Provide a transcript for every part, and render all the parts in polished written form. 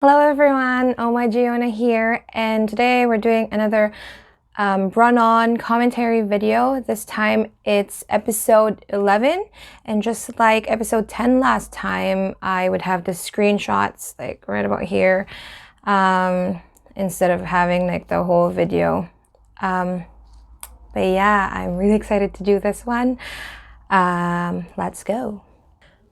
Hello everyone, Oh My Giona here, and today we're doing another run-on commentary video. This time it's episode 11, and just like episode 10 last time, I would have the screenshots like right about here instead of having like the whole video. But yeah, I'm really excited to do this one. Let's go.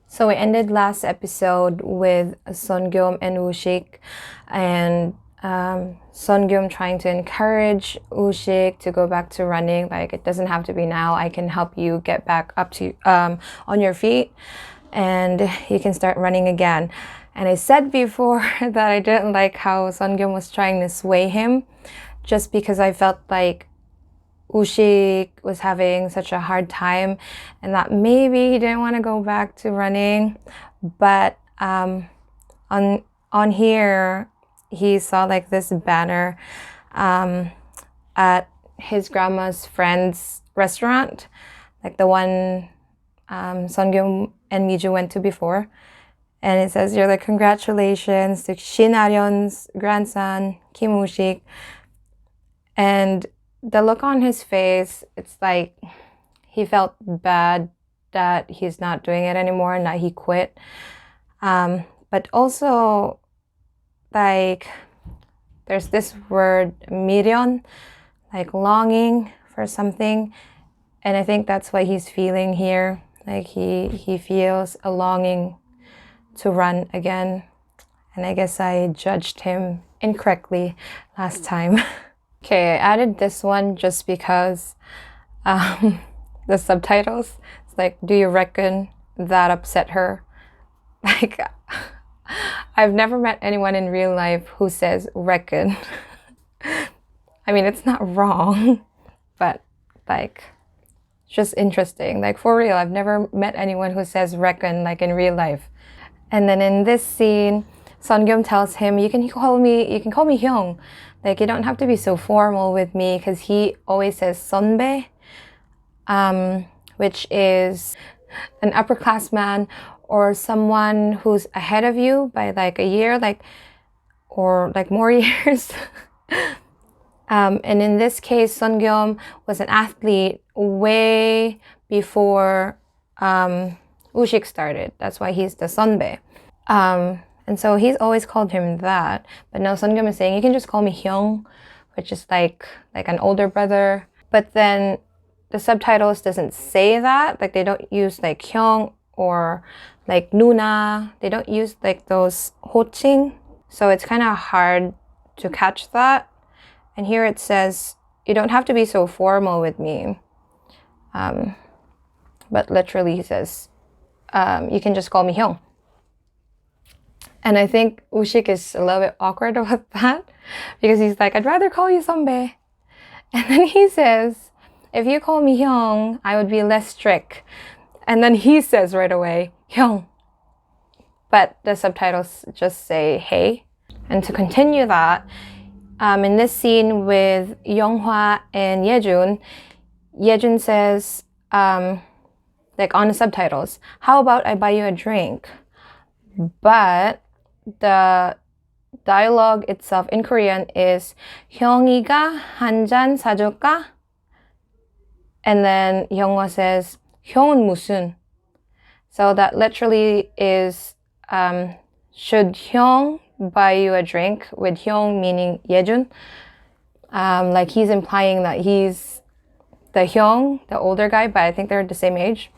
So we ended last episode with Songyum and Woo-shik, and Songyum trying to encourage Woo-shik to go back to running. Like, it doesn't have to be now. I can help you get back up to on your feet, and you can start running again. And I said before that I didn't like how Songyum was trying to sway him, just because I felt like Woo-shik was having such a hard time and that maybe he didn't want to go back to running. But on here, he saw like this banner at his grandma's friend's restaurant, like the one Songyum and Miju went to before. And it says, you're like, congratulations to Shin Aryon's grandson, Kim Woo-shik. And the look on his face, it's like he felt bad that he's not doing it anymore and that he quit. But also, like, there's this word, miryön, like longing for something. And I think that's what he's feeling here. Like he feels a longing to run again. And I guess I judged him incorrectly last time. Okay, I added this one just because the subtitles, it's like, do you reckon that upset her? Like, I've never met anyone in real life who says reckon. I mean, it's not wrong, but like, it's just interesting. Like, for real, I've never met anyone who says reckon like in real life. And then in this scene, Songyum tells him, you can call me Hyung. Like, you don't have to be so formal with me, because he always says 선배, which is an upperclassman or someone who's ahead of you by like a year, like, or like more years. And in this case, Songyum was an athlete way before Woo-shik started. That's why he's the 선배. And so he's always called him that. But now Songyum is saying, you can just call me Hyung, which is like an older brother. But then the subtitles doesn't say that. Like, they don't use like Hyung or like Nuna. They don't use like those 호칭. So it's kind of hard to catch that. And here it says, you don't have to be so formal with me. But literally he says, you can just call me Hyung. And I think Woo-shik is a little bit awkward about that, because he's like, I'd rather call you 선배. And then he says, if you call me Hyung, I would be less strict. And then he says right away, Hyung. But the subtitles just say, hey. And to continue that, in this scene with Younghwa and Yejun, Yejun says, like on the subtitles, how about I buy you a drink? But the dialogue itself in Korean is 형이가 한 잔 사줄까? And then Younghwa says 형은 무슨? So that literally is should Hyung buy you a drink, with Hyung meaning Yejun. Like, he's implying that he's the Hyung, the older guy, but I think they're the same age.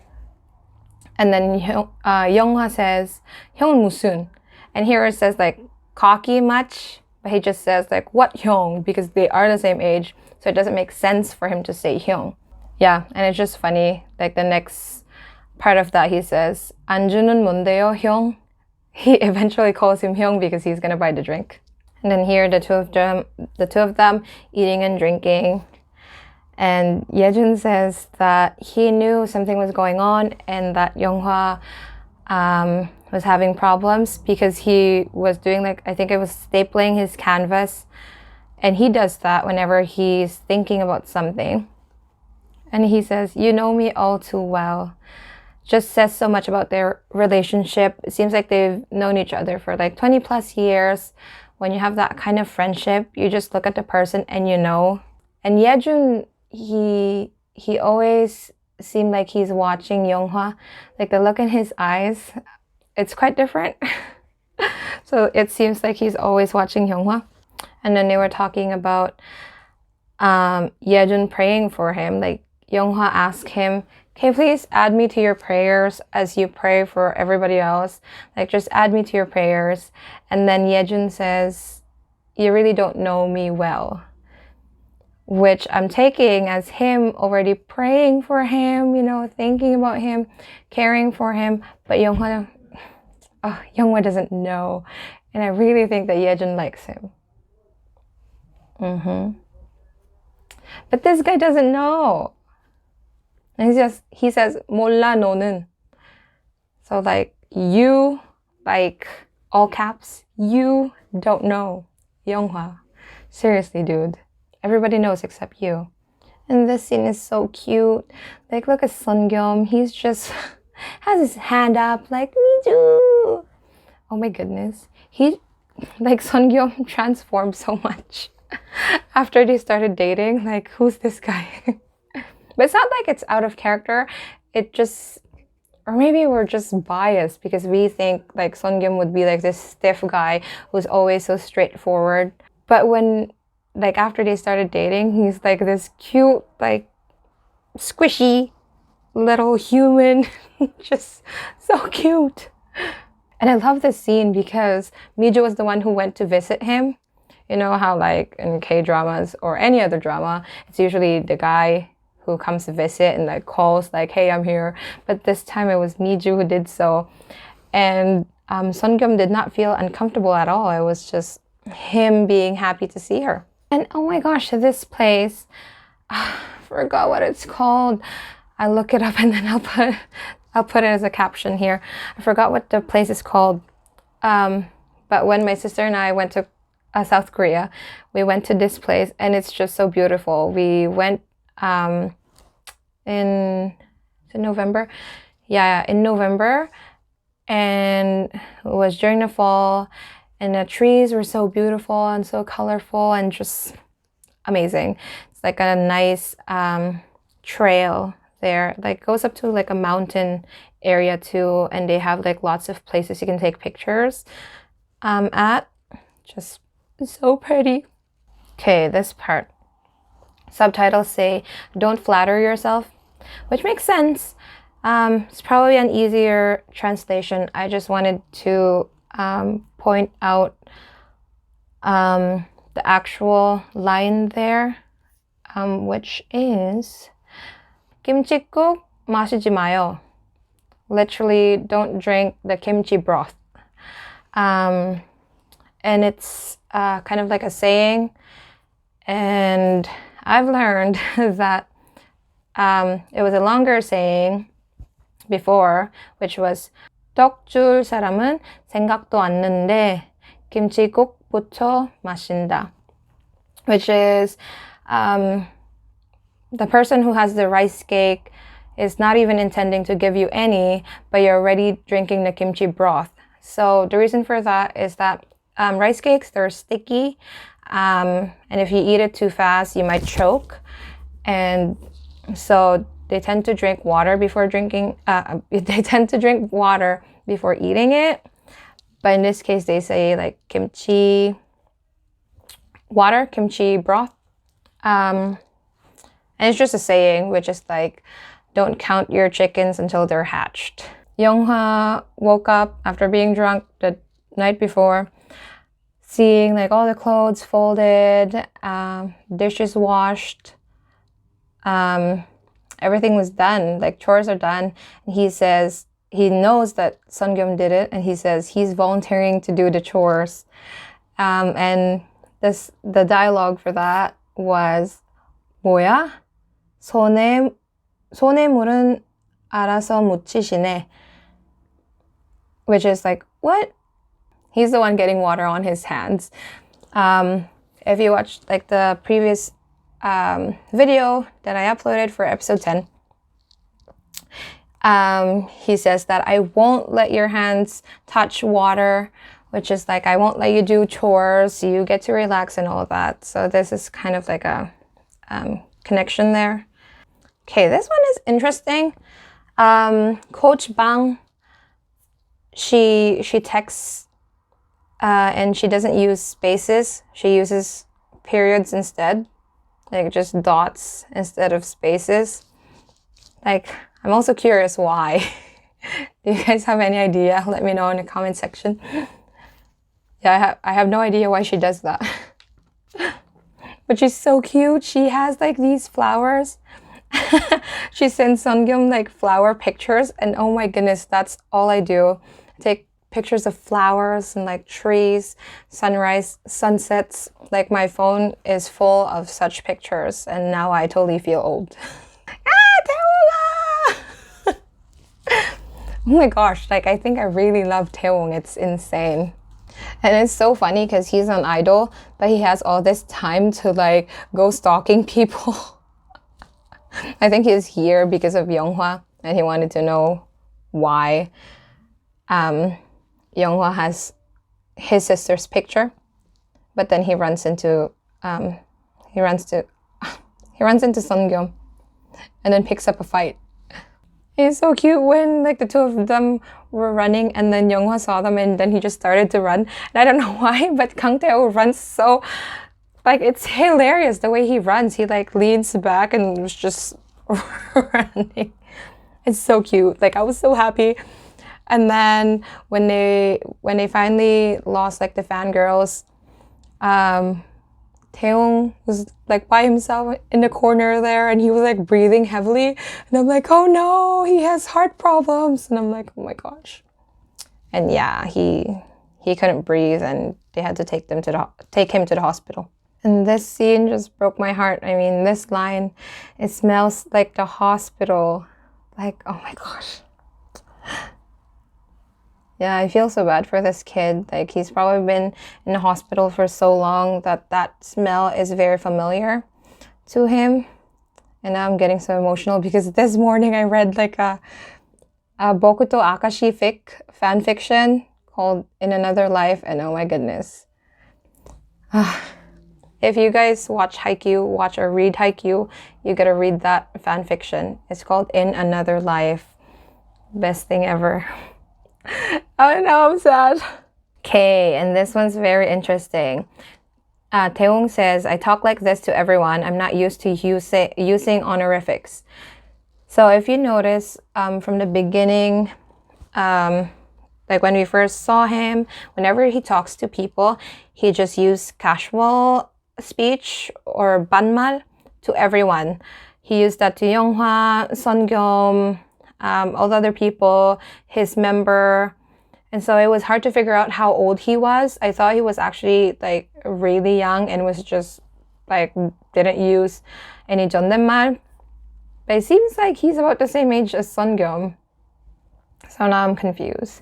And then Younghwa says 형은 무슨? And here it says like cocky much, but he just says like what Hyung, because they are the same age, so it doesn't make sense for him to say Hyung. Yeah, and it's just funny, like the next part of that he says 안주는 뭔데요 형? He eventually calls him Hyung because he's gonna buy the drink. And then here the two of them eating and drinking. And Yejun says that he knew something was going on and that Younghwa was having problems, because he was doing like, I think it was stapling his canvas. And he does that whenever he's thinking about something. And he says, you know me all too well. just says so much about their relationship. It seems like they've known each other for like 20 plus years. When you have that kind of friendship, you just look at the person and you know. And Yejun, he always seemed like he's watching Younghwa. Like the look in his eyes, it's quite different. So it seems like he's always watching Younghwa. And then they were talking about Yejun praying for him. Like Younghwa asked him, "Can you please add me to your prayers as you pray for everybody else? Like just add me to your prayers." And then Yejun says, "You really don't know me well." Which I'm taking as him already praying for him, you know, thinking about him, caring for him. But Younghwa doesn't know. And I really think that Yejun likes him. But this guy doesn't know. And he says, 몰라 너는. So like, you, like, all caps, you don't know Younghwa. Seriously, dude. Everybody knows except you. And this scene is so cute. Like, look at Sungyum. He's just has his hand up like, me too. Oh my goodness. Like, Sungyum transformed so much after they started dating. Like, who's this guy? But it's not like it's out of character. It just, or maybe we're just biased because we think like Sungyum would be like this stiff guy who's always so straightforward. But when, like, after they started dating, he's like this cute, like, squishy little human. Just so cute. And I love this scene because Miju was the one who went to visit him. You know how like in K-dramas or any other drama, it's usually the guy who comes to visit and like calls like, "Hey, I'm here." But this time it was Miju who did so. And Sungyum did not feel uncomfortable at all. It was just him being happy to see her. And oh my gosh, this place, I forgot what it's called. I look it up and then I'll put it as a caption here. I forgot what the place is called. But when my sister and I went to South Korea, we went to this place and it's just so beautiful. We went in November. Yeah, in November. And it was during the fall. And the trees were so beautiful and so colorful and just amazing. It's like a nice trail there. Like goes up to like a mountain area too. And they have like lots of places you can take pictures at. Just so pretty. Okay, this part. Subtitles say, "Don't flatter yourself," which makes sense. It's probably an easier translation. I just wanted to point out the actual line there, which is 김치국 마시지 마요. Literally, don't drink the kimchi broth. And it's kind of like a saying, and I've learned that it was a longer saying before, which was 떡 줄 사람은 생각도 않는데 김치국부터 마신다, which is the person who has the rice cake is not even intending to give you any, but you're already drinking the kimchi broth. So the reason for that is that rice cakes, they're sticky, and if you eat it too fast, you might choke. And so they tend to drink water before drinking, they tend to drink water before eating it. But in this case, they say like kimchi water, kimchi broth. And it's just a saying, which is like, don't count your chickens until they're hatched. Younghwa woke up after being drunk the night before, seeing like all the clothes folded, dishes washed, everything was done, like chores are done. And he says, he knows that Sungyum did it, and he says he's volunteering to do the chores. And the dialogue for that was, 뭐야? 손에 물은 알아서 묻히시네. Which is like, what? He's the one getting water on his hands. If you watched like the previous video that I uploaded for episode 10, He says that I won't let your hands touch water, which is like I won't let you do chores, you get to relax and all of that. So this is kind of like a connection there. Okay, this one is interesting. Coach Bang, she texts and she doesn't use spaces. She uses periods instead, like just dots instead of spaces. Like, I'm also curious why. Do you guys have any idea? Let me know in the comment section. Yeah, I have no idea why she does that. But she's so cute. She has like these flowers. She sends Sungyum like flower pictures, and oh my goodness, that's all I do. I take pictures of flowers and like trees, sunrise, sunsets. Like my phone is full of such pictures, and now I totally feel old. Taewoong-ah! Oh my gosh, like I think I really love Taewoong. It's insane. And it's so funny because he's an idol, but he has all this time to like go stalking people. I think he's here because of Younghwa, and he wanted to know why Younghwa has his sister's picture, but then he runs into Sungyum and then picks up a fight. It's so cute when like the two of them were running, and then Younghwa saw them, and then he just started to run. And I don't know why, but Kang Tae-woo runs so, like, it's hilarious the way he runs. He like leans back and was just running. It's so cute. Like, I was so happy. And then when they finally lost like the fangirls, Taewoong was like by himself in the corner there, and he was like breathing heavily, and I'm like, oh no, he has heart problems. And I'm like, oh my gosh. And yeah, he couldn't breathe, and they had to take him to the hospital. And this scene just broke my heart. I mean, this line, it smells like the hospital. Like, oh my gosh. Yeah, I feel so bad for this kid. Like, he's probably been in the hospital for so long that smell is very familiar to him. And now I'm getting so emotional because this morning I read like a Bokuto Akashi fan fiction called In Another Life, and oh my goodness. If you guys watch or read Haikyuu, you gotta read that fan fiction. It's called In Another Life. Best thing ever. Oh no, I'm sad. Okay, and this one's very interesting. Taewoong says, I talk like this to everyone. I'm not used to using honorifics. So if you notice from the beginning, like when we first saw him, whenever he talks to people, he just used casual speech or banmal to everyone. He used that to Younghwa, Sungyum, all the other people, his member. And so it was hard to figure out how old he was. I thought he was actually like really young and was just like didn't use any 존댓말. But it seems like he's about the same age as Sungyum. So now I'm confused.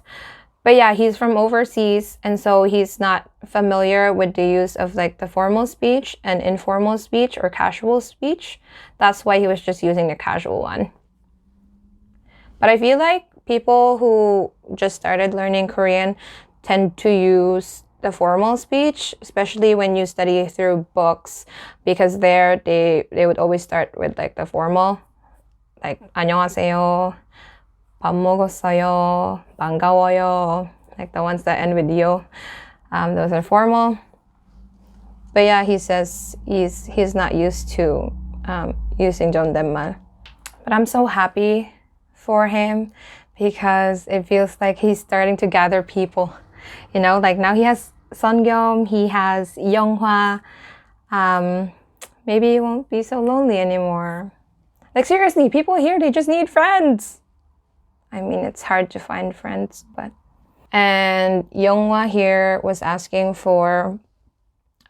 But yeah, he's from overseas, and so he's not familiar with the use of like the formal speech and informal speech or casual speech. That's why he was just using the casual one. But I feel like people who just started learning Korean tend to use the formal speech, especially when you study through books, because there they would always start with like the formal, like 안녕하세요, 밥 먹었어요, 반가워요, like the ones that end with yo. Those are formal. But yeah, he says he's not used to using 존댓말. But I'm so happy for him because it feels like he's starting to gather people. You know, like now he has Sungyum, he has Younghwa. Maybe he won't be so lonely anymore. Like seriously, people here, they just need friends. I mean, it's hard to find friends, but... And Younghwa here was asking for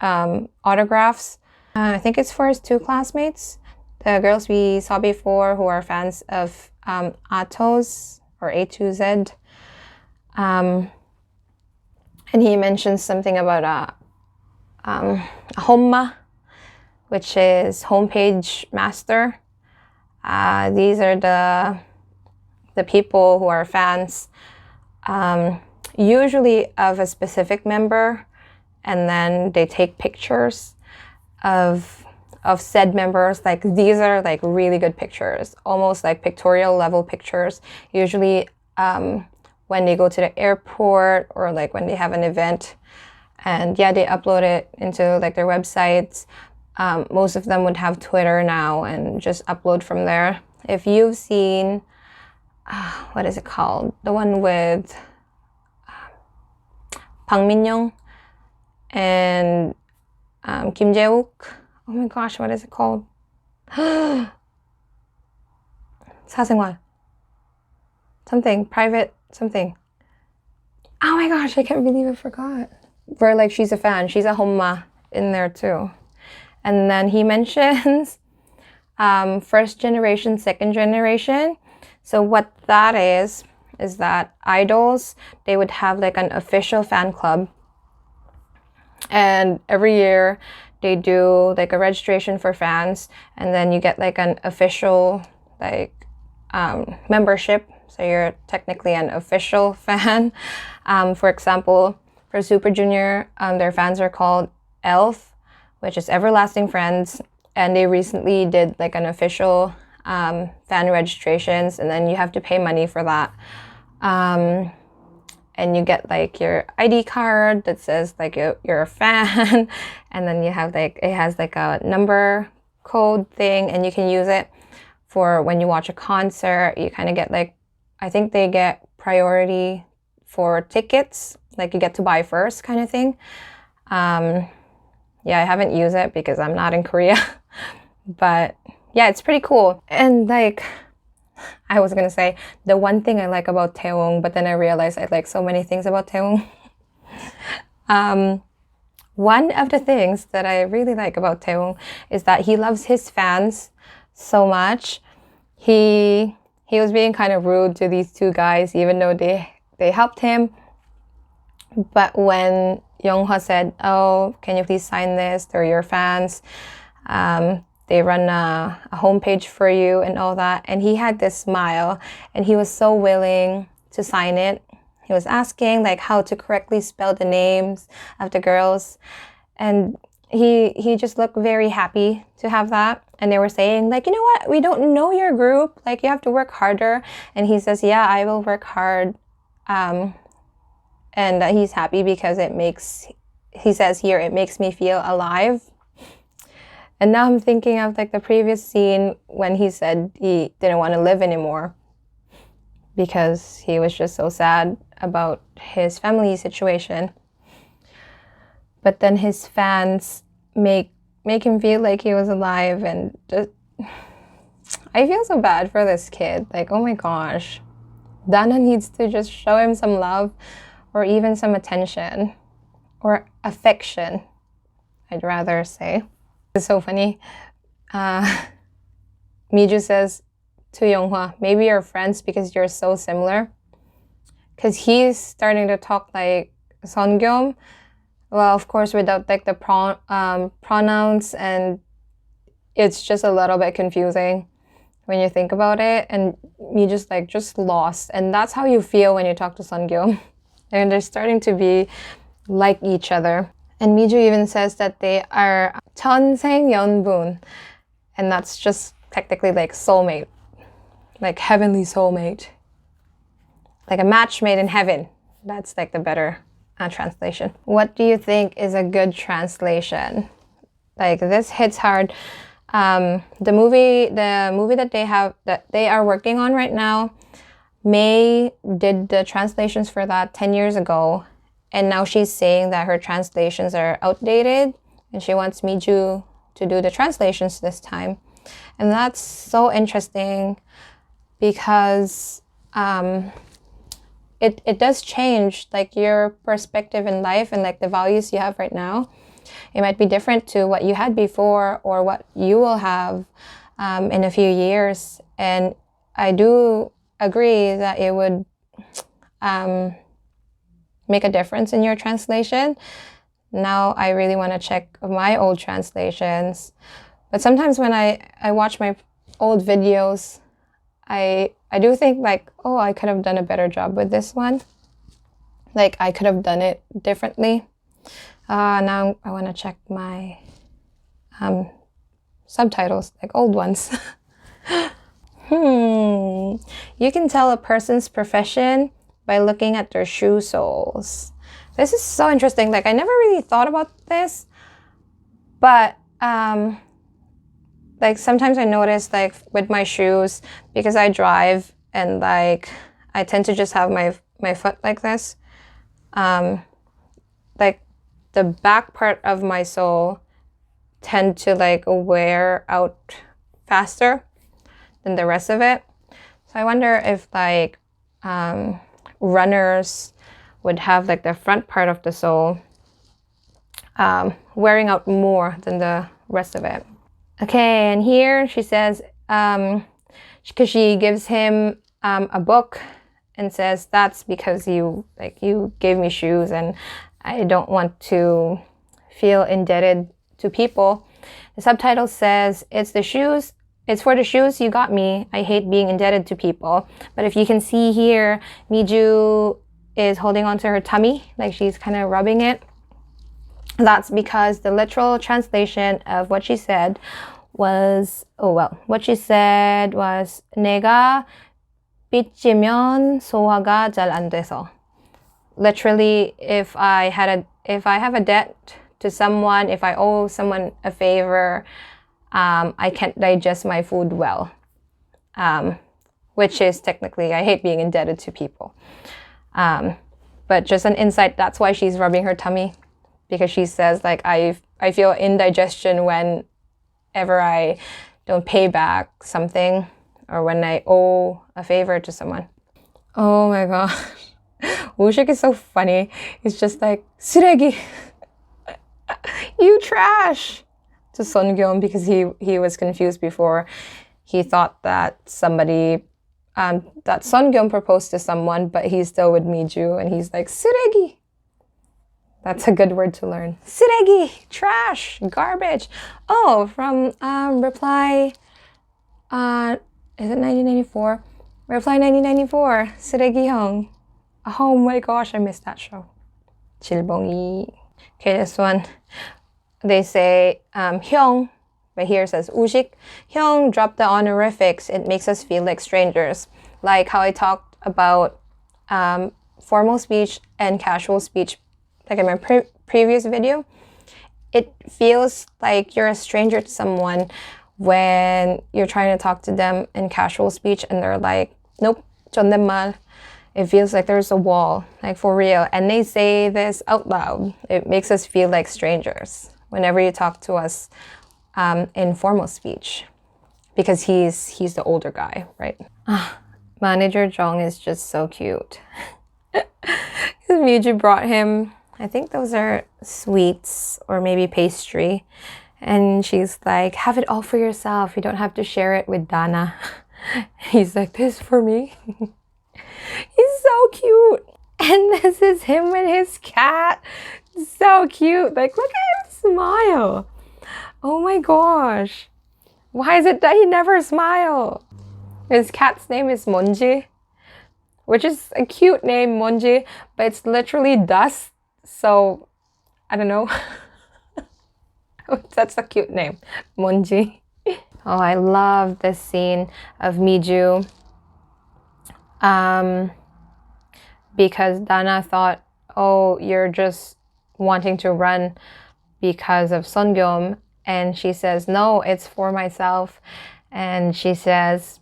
autographs. I think it's for his two classmates, the girls we saw before who are fans of Atos or A2Z. And he mentions something about a homma, which is homepage master. These are the the people who are fans, usually of a specific member, and then they take pictures of said members. Like these are like really good pictures, almost like pictorial level pictures. Usually when they go to the airport or like when they have an event, and yeah, they upload it into like their websites. Most of them would have Twitter now and just upload from there. If you've seen, what is it called? The one with Bang Min-young and Kim Jae-wook. Oh my gosh, what is it called? 사생활. Something, private something. Oh my gosh, I can't believe I forgot. Where like she's a fan, she's a homma in there too. And then he mentions first generation, second generation. So what that is that idols, they would have like an official fan club. And every year they do like a registration for fans, and then you get like an official like membership. So you're technically an official fan. For example, for Super Junior, their fans are called ELF, which is Everlasting Friends. And they recently did like an official fan registrations, and then you have to pay money for that. And you get like your ID card that says like you're a fan, and then you have like, it has like a number code thing, and you can use it for when you watch a concert. You kind of get like, I think they get priority for tickets, like you get to buy first kind of thing. Yeah, I haven't used it because I'm not in Korea, but yeah, it's pretty cool. And like, I was gonna say the one thing I like about Taewoong, but then I realized I like so many things about Taewoong. One of the things that I really like about Taewoong is that he loves his fans so much. He was being kind of rude to these two guys, even though they helped him. But when Younghwa said, "Oh, can you please sign this? They're your fans. They run a homepage for you," and all that. And he had this smile, and he was so willing to sign it. He was asking like how to correctly spell the names of the girls. And he just looked very happy to have that. And they were saying like, "You know what? We don't know your group. Like you have to work harder." And he says, "Yeah, I will work hard." And he's happy because he says here, it makes me feel alive. And now I'm thinking of like the previous scene when he said he didn't want to live anymore because he was just so sad about his family situation. But then his fans make him feel like he was alive, and just, I feel so bad for this kid. Like, oh my gosh, Dana needs to just show him some love, or even some attention, or affection, I'd rather say. It's so funny. Miju says to Younghwa, "Maybe you're friends because you're so similar." Because he's starting to talk like Songyum. Well, of course, without like the pronouns, and it's just a little bit confusing when you think about it. And Miju's like just lost. And that's how you feel when you talk to Songyum. And they're starting to be like each other. And Miju even says that they are 천생연분, and that's just technically like soulmate, like heavenly soulmate, like a match made in heaven. That's like the better translation. What do you think is a good translation? Like this hits hard. The movie that they are working on right now, May did the translations for that 10 years ago. And now she's saying that her translations are outdated, and she wants Miju to do the translations this time. And that's so interesting because it does change like your perspective in life and like the values you have right now. It might be different to what you had before or what you will have in a few years. And I do agree that it would make a difference in your translation. Now I really want to check my old translations. But sometimes when I watch my old videos, I do think like, oh, I could have done a better job with this one. Like I could have done it differently. Now I want to check my subtitles, like old ones. You can tell a person's profession by looking at their shoe soles. This is so interesting. Like I never really thought about this, but like sometimes I notice like with my shoes, because I drive and like I tend to just have my foot like this. Like the back part of my sole tend to like wear out faster than the rest of it. So I wonder if like runners would have like the front part of the sole wearing out more than the rest of it. Okay, and here she says, because she gives him a book and says, that's because you gave me shoes and I don't want to feel indebted to people. The subtitle says, it's for the shoes you got me. I hate being indebted to people. But if you can see here, Miju is holding onto her tummy, like she's kind of rubbing it. That's because the literal translation of what she said was, 내가 빚지면 소화가 잘 안 돼서. Literally, if I have a debt to someone, if I owe someone a favor, I can't digest my food well. Which is technically, I hate being indebted to people. But just an insight, that's why she's rubbing her tummy. Because she says, like, I feel indigestion whenever I don't pay back something or when I owe a favor to someone. Oh my gosh. Woo-shik is so funny. He's just like, 쓰레기. You trash. To Seon-gyeom, because he was confused before. He thought that somebody, that Seon-gyeom proposed to someone, but he's still with Miju, and he's like, 쓰레기. That's a good word to learn. 쓰레기, trash, garbage. Oh, from Reply, is it 1994? Reply 1994, 쓰레기 형. Oh my gosh, I missed that show. 질봉이. Okay, this one. They say 형, but here it says 우식. 형, drop the honorifics. It makes us feel like strangers. Like how I talked about formal speech and casual speech, like in my previous video. It feels like you're a stranger to someone when you're trying to talk to them in casual speech and they're like, nope, 존댓말. It feels like there's a wall, like for real. And they say this out loud. It makes us feel like strangers whenever you talk to us in formal speech, because he's the older guy, right? Manager Jong is just so cute. Miju brought him, I think those are sweets or maybe pastry. And she's like, have it all for yourself. You don't have to share it with Dana. He's like, this for me? He's so cute. And this is him with his cat. So cute. Like, look at him smile. Oh my gosh. Why is it that he never smiles? His cat's name is Monji, which is a cute name, Monji, but it's literally dust. So, I don't know. That's a cute name, Monji. Oh, I love this scene of Miju. Because Dana thought, oh, you're just wanting to run because of Seon-gyeom. And she says, no, it's for myself. And she says,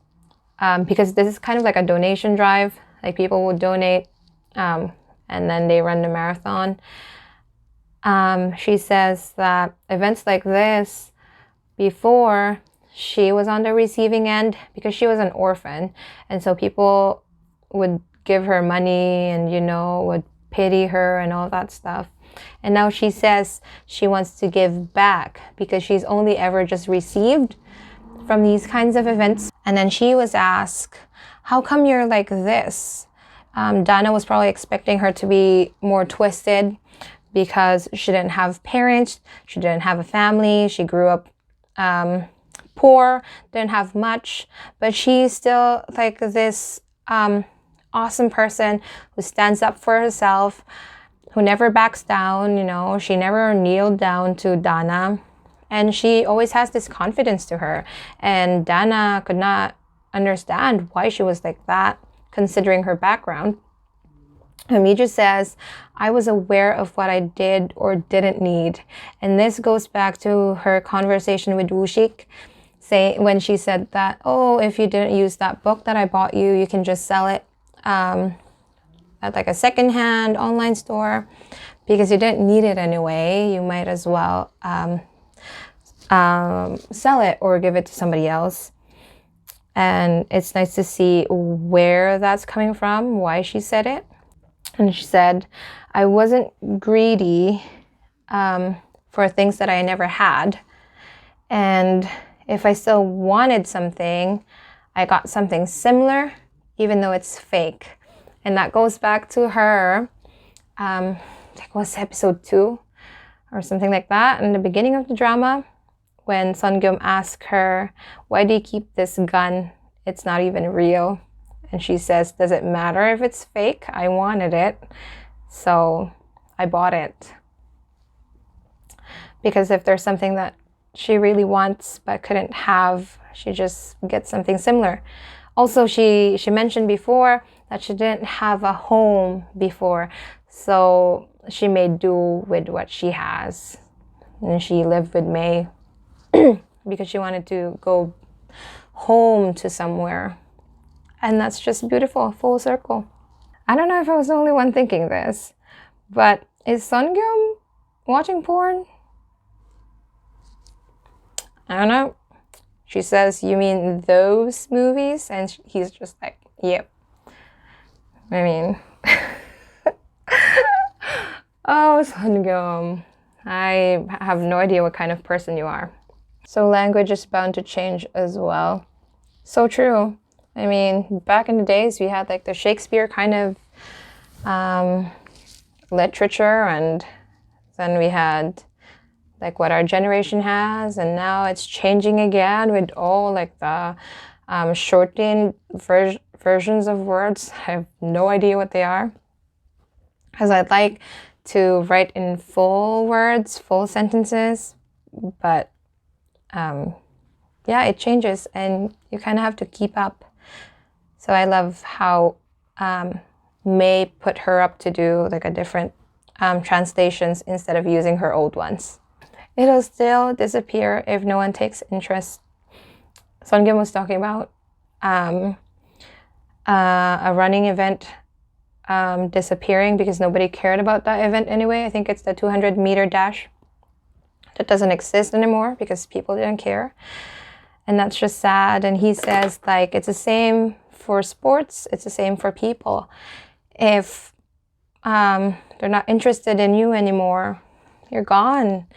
because this is kind of like a donation drive, like people would donate, and then they run the marathon. She says that events like this, before, she was on the receiving end because she was an orphan. And so people would give her money and, you know, would pity her and all that stuff. And now she says she wants to give back because she's only ever just received from these kinds of events. And then she was asked, how come you're like this? Dana was probably expecting her to be more twisted because she didn't have parents, she didn't have a family, she grew up poor, didn't have much, but she's still like this awesome person who stands up for herself, who never backs down, you know. She never kneeled down to Dana, and she always has this confidence to her. And Dana could not understand why she was like that, considering her background. And Miju says, I was aware of what I did or didn't need. And this goes back to her conversation with Wushik, when she said that, oh, if you didn't use that book that I bought you, you can just sell it at like a secondhand online store because you didn't need it anyway. You might as well sell it or give it to somebody else. And it's nice to see where that's coming from, why she said it. And she said, I wasn't greedy for things that I never had. And if I still wanted something, I got something similar, even though it's fake. And that goes back to her, I think it was episode 2 or something like that, in the beginning of the drama, when Sungyum asked her, why do you keep this gun? It's not even real. And she says, does it matter if it's fake? I wanted it, so I bought it. Because if there's something that she really wants but couldn't have, she just gets something similar. Also, she mentioned before that she didn't have a home before, so she made do with what she has. And she lived with May because she wanted to go home to somewhere. And that's just beautiful, full circle. I don't know if I was the only one thinking this, but is Sungyum watching porn? I don't know. She says, you mean those movies? And he's just like, yep. I mean, oh, Sungyum, I have no idea what kind of person you are. So language is bound to change as well. So true. I mean, back in the days, we had like the Shakespeare kind of literature, and then we had like what our generation has, and now it's changing again with all like the shortened versions of words. I have no idea what they are, because I'd like to write in full words, full sentences, but yeah, it changes and you kind of have to keep up. So I love how May put her up to do like a different translations instead of using her old ones. It'll still disappear if no one takes interest. Sungyum was talking about a running event disappearing because nobody cared about that event anyway. I think it's the 200-meter dash that doesn't exist anymore because people didn't care. And that's just sad. And he says, like, it's the same for sports. It's the same for people. If they're not interested in you anymore, you're gone.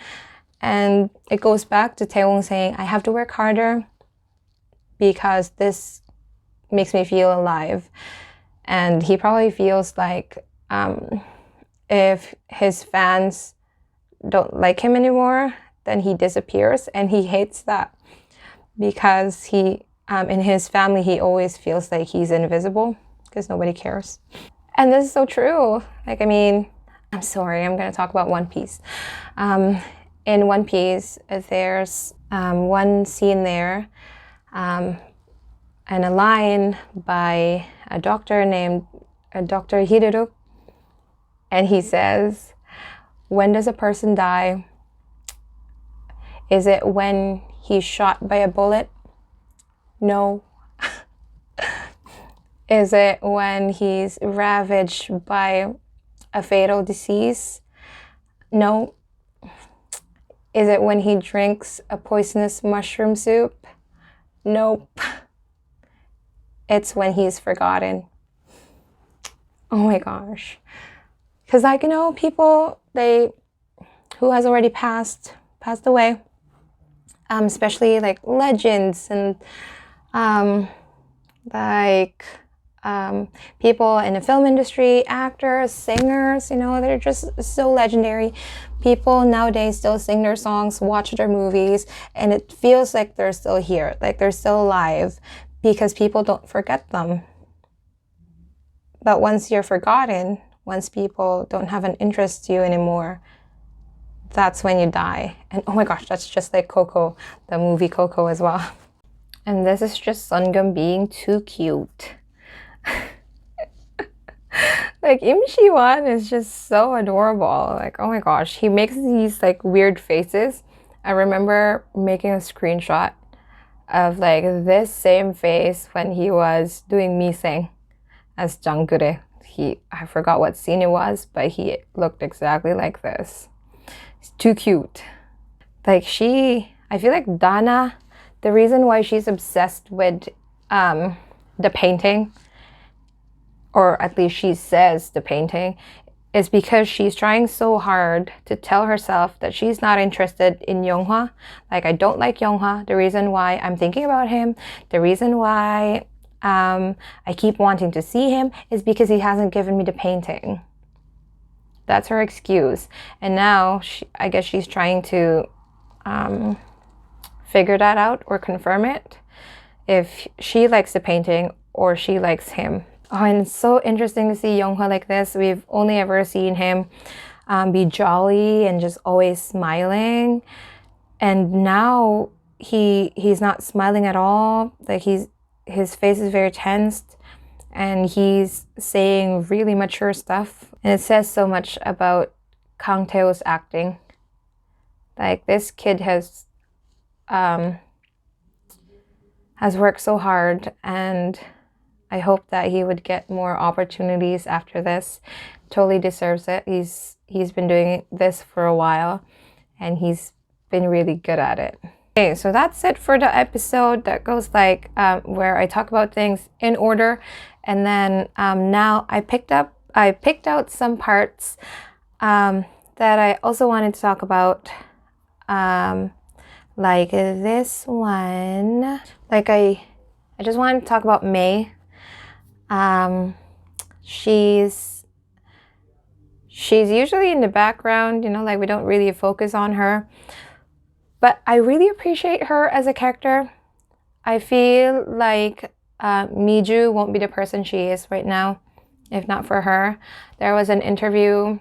And it goes back to Taewoong saying, I have to work harder because this makes me feel alive. And he probably feels like if his fans don't like him anymore, then he disappears, and he hates that because he in his family he always feels like he's invisible because nobody cares. And this is so true. Like, I mean, I'm sorry, I'm going to talk about One Piece. In One Piece, there's one scene there and a line by a doctor named Dr. Hidero, and he says, when does a person die? Is it when he's shot by a bullet? No. Is it when he's ravaged by a fatal disease? No. Is it when he drinks a poisonous mushroom soup? Nope. It's when he's forgotten. Oh my gosh. Because, like, you know, people, who has already passed away, especially like legends and like people in the film industry, actors, singers, they're just so legendary. People nowadays still sing their songs, watch their movies, and it feels like they're still here, like they're still alive, because people don't forget them. But once you're forgotten, once people don't have an interest to you anymore, that's when you die. And oh my gosh, that's just like Coco, the movie Coco as well. And this is just Sungum being too cute. Like Im Shi-won is just so adorable. Like, oh my gosh, he makes these like weird faces. I remember making a screenshot of like this same face when he was doing Miseng as Jang-geure. I forgot what scene it was, but he looked exactly like this. He's too cute. Like I feel like Dana, the reason why she's obsessed with the painting, or at least she says the painting, is because she's trying so hard to tell herself that she's not interested in Yonghwa. Like, I don't like Yonghwa. The reason why I'm thinking about him, the reason why I keep wanting to see him is because he hasn't given me the painting. That's her excuse. And now I guess she's trying to figure that out or confirm it, if she likes the painting or she likes him. Oh, and it's so interesting to see Yonghwa like this. We've only ever seen him be jolly and just always smiling. And now he's not smiling at all. Like his face is very tensed, and he's saying really mature stuff. And it says so much about Kang Taewo's acting. Like, this kid has worked so hard, and I hope that he would get more opportunities after this. Totally deserves it. He's been doing this for a while, and he's been really good at it. Okay, so that's it for the episode. That goes like where I talk about things in order, and then now I picked out some parts that I also wanted to talk about, like this one. Like I just wanted to talk about May. She's usually in the background, like we don't really focus on her. But I really appreciate her as a character. I feel like Miju won't be the person she is right now if not for her. There was an interview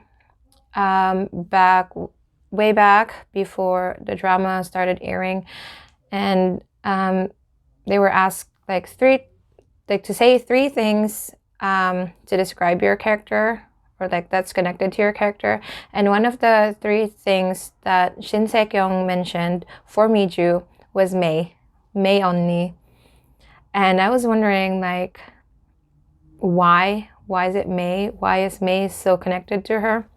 way back before the drama started airing, and they were asked to say three things to describe your character, or like that's connected to your character. And one of the three things that Shin Se-kyung mentioned for Miju was May 언니. And I was wondering, like, why is it May? Why is May so connected to her?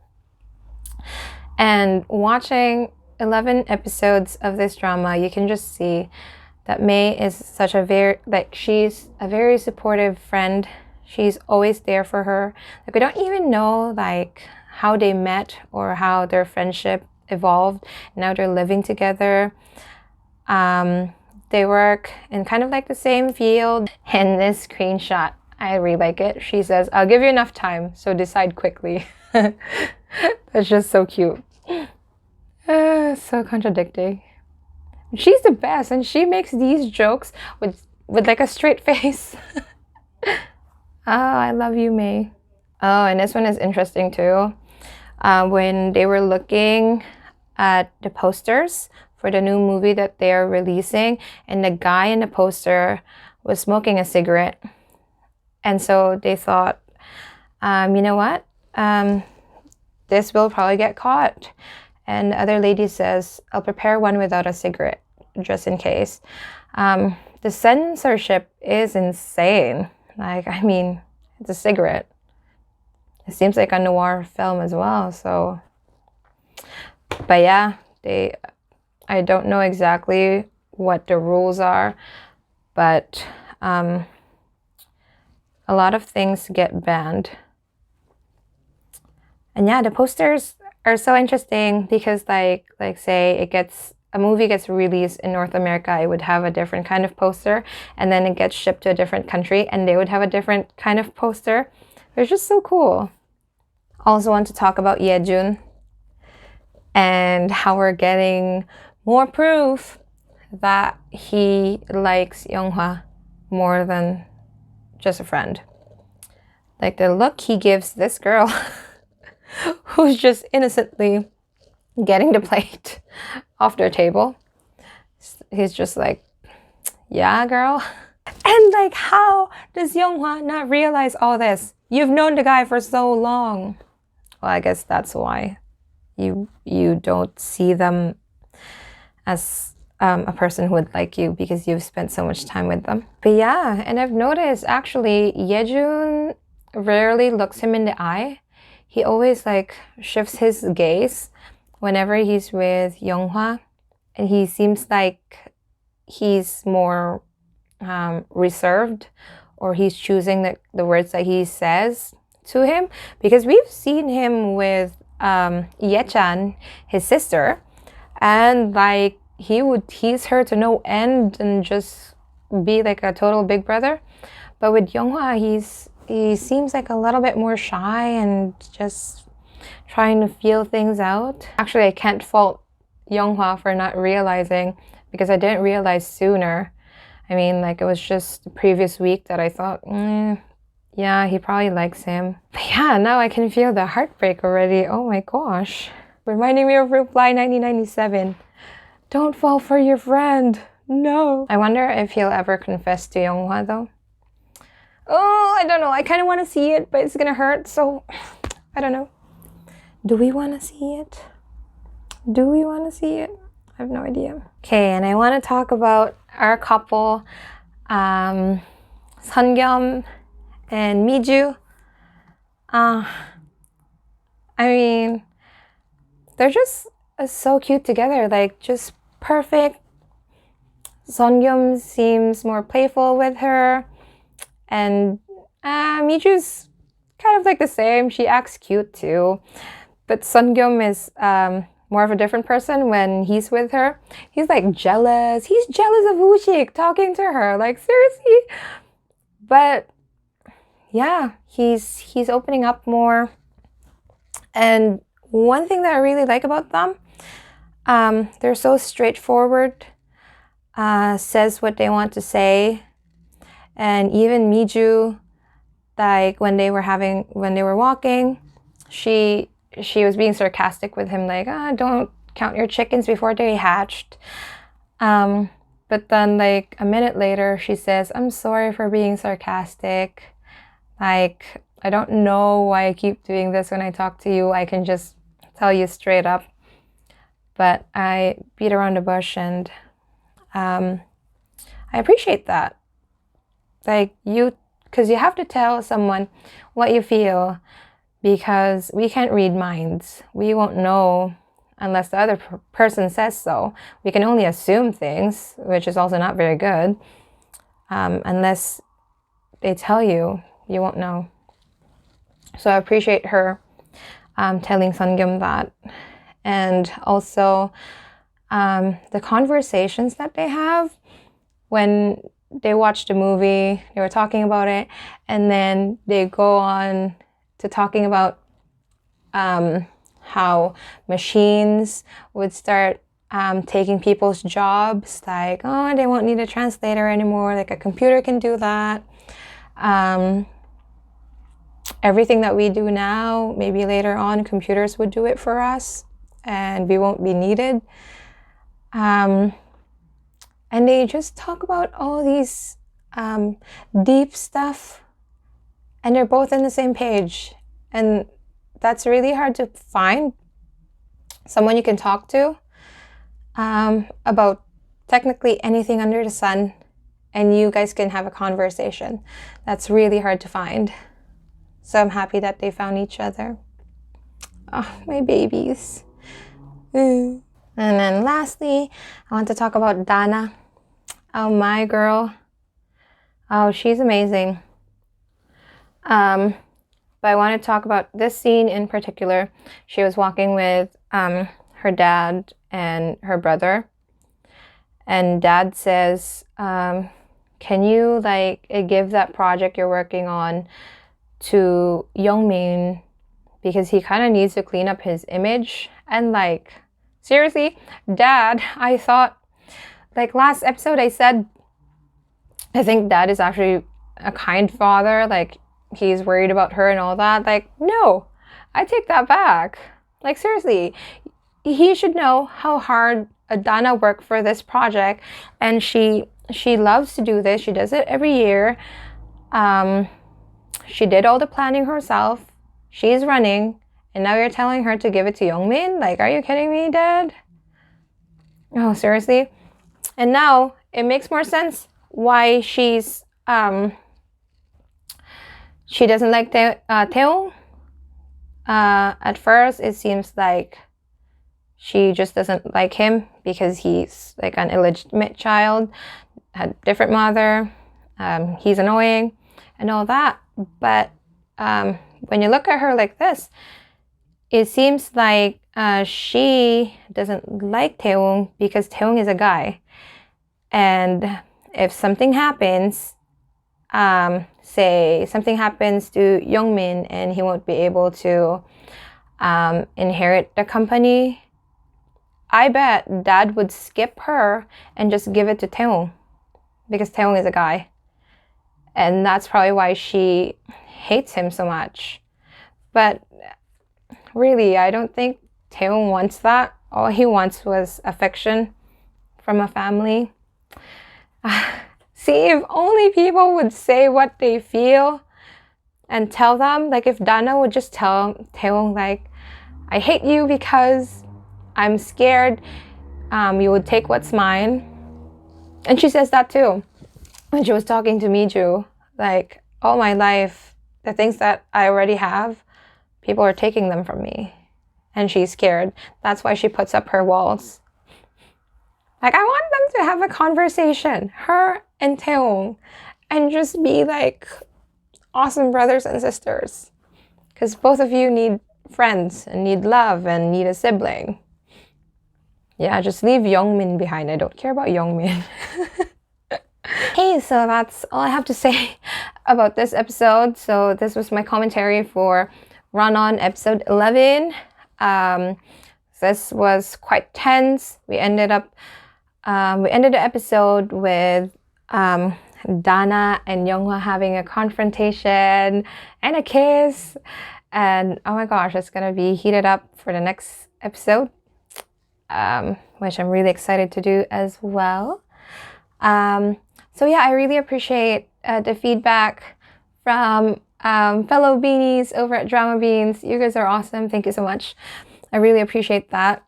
And watching 11 episodes of this drama, you can just see that May is such she's a very supportive friend. She's always there for her. Like, we don't even know like how they met or how their friendship evolved. Now they're living together. They work in kind of like the same field. And this screenshot, I really like it. She says, "I'll give you enough time, so decide quickly." That's just so cute. So contradicting. She's the best, and she makes these jokes with like a straight face. Oh, I love you, May. Oh, and this one is interesting too. When they were looking at the posters for the new movie that they are releasing, and the guy in the poster was smoking a cigarette. And so they thought, you know what? This will probably get caught. And the other lady says, "I'll prepare one without a cigarette, just in case." The censorship is insane. Like, I mean, it's a cigarette. It seems like a noir film as well, so. But yeah, I don't know exactly what the rules are, but a lot of things get banned. And yeah, the posters are so interesting because like say it gets a movie gets released in North America, it would have a different kind of poster, and then it gets shipped to a different country and they would have a different kind of poster. It was just so cool. Also want to talk about Yejun and how we're getting more proof that he likes Younghwa more than just a friend. Like the look he gives this girl who's just innocently getting the plate off their table. He's just like, yeah, girl. And like, how does Younghwa not realize all this? You've known the guy for so long. Well, I guess that's why you don't see them as a person who would like you, because you've spent so much time with them. But yeah, and I've noticed actually Yejun rarely looks him in the eye. He always like shifts his gaze whenever he's with Younghwa, and he seems like he's more reserved, or he's choosing the words that he says to him, because we've seen him with Ye-chan, his sister, and like he would tease her to no end and just be like a total big brother. But with Younghwa, he seems like a little bit more shy and just trying to feel things out. Actually, I can't fault Younghwa for not realizing, because I didn't realize sooner. I mean, like, it was just the previous week that I thought, yeah, he probably likes him. But yeah, now I can feel the heartbreak already. Oh my gosh. Reminding me of Reply 1997. Don't fall for your friend. No. I wonder if he'll ever confess to Younghwa though. Oh, I don't know. I kind of want to see it, but it's gonna hurt, so I don't know. Do we want to see it? Do we want to see it? I have no idea. Okay, and I want to talk about our couple, Sungyum and Miju. I mean, they're just so cute together, like just perfect. Sungyum seems more playful with her, and Miju's kind of like the same. She acts cute too, but Sungyum is more of a different person when he's with her. He's like jealous. He's jealous of Woo-shik talking to her. Like, seriously? But yeah, he's opening up more. And one thing that I really like about them, they're so straightforward, says what they want to say. And even Miju, like when they were walking, she was being sarcastic with him, like, don't count your chickens before they hatched. But then like a minute later, she says, I'm sorry for being sarcastic. Like, I don't know why I keep doing this when I talk to you. I can just tell you straight up. But I beat around the bush, and I appreciate that. Like, because you have to tell someone what you feel, because we can't read minds. We won't know unless the other person says so. We can only assume things, which is also not very good. Unless they tell you, you won't know. So I appreciate her telling Sungyum that. And also the conversations that they have when they watch the movie, they were talking about it, and then they go on to talking about how machines would start taking people's jobs, like, oh, they won't need a translator anymore, like a computer can do that. Everything that we do now, maybe later on computers would do it for us and we won't be needed. And they just talk about all these deep stuff, and they're both on the same page. And that's really hard to find someone you can talk to about technically anything under the sun, and you guys can have a conversation. That's really hard to find. So I'm happy that they found each other. Oh, my babies. And then lastly, I want to talk about Dana. Oh, my girl. Oh, she's amazing. But I want to talk about this scene in particular. She was walking with her dad and her brother, and dad says, can you like give that project you're working on to Youngmin because he kind of needs to clean up his image. And like, seriously, dad, I thought, like last episode I said, I think dad is actually a kind father, like he's worried about her and all that. Like, no, I take that back. Like, seriously, he should know how hard Dana worked for this project, and she loves to do this. She does it every year. She did all the planning herself. She's running, and now you're telling her to give it to Youngmin? Like, are you kidding me, dad? Oh, seriously? And now it makes more sense why she's she doesn't like Taewoong. At first, it seems like she just doesn't like him because he's like an illegitimate child, had a different mother, he's annoying and all that. But when you look at her like this, it seems like she doesn't like Taewoong because Taewoong is a guy. And if something happens, say something happens to Youngmin and he won't be able to inherit the company, I bet dad would skip her and just give it to Taewoong because Taewoong is a guy. And that's probably why she hates him so much. But really, I don't think Taewoong wants that. All he wants was affection from a family. See, if only people would say what they feel and tell them. Like if Dana would just tell Taewoong, like, I hate you because I'm scared you would take what's mine. And she says that too when she was talking to Miju. Like, all my life, the things that I already have, people are taking them from me. And she's scared. That's why she puts up her walls. Like, I want them to have a conversation, her and Taewoong, and just be like awesome brothers and sisters. Because both of you need friends and need love and need a sibling. Yeah, just leave Youngmin behind. I don't care about Youngmin. Hey, so that's all I have to say about this episode. So this was my commentary for Run On episode 11. This was quite tense. We ended the episode with Dana and Younghwa having a confrontation and a kiss. And oh my gosh, it's gonna be heated up for the next episode, which I'm really excited to do as well. So yeah, I really appreciate the feedback from fellow beanies over at Drama Beans. You guys are awesome. Thank you so much. I really appreciate that.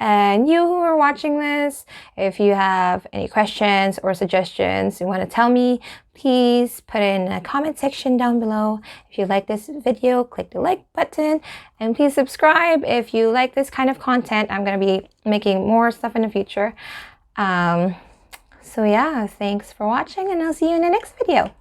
And you who are watching this, if you have any questions or suggestions you want to tell me, please put it in the comment section down below. If you like this video, click the like button, and please subscribe if you like this kind of content. I'm going to be making more stuff in the future. So yeah, thanks for watching, and I'll see you in the next video.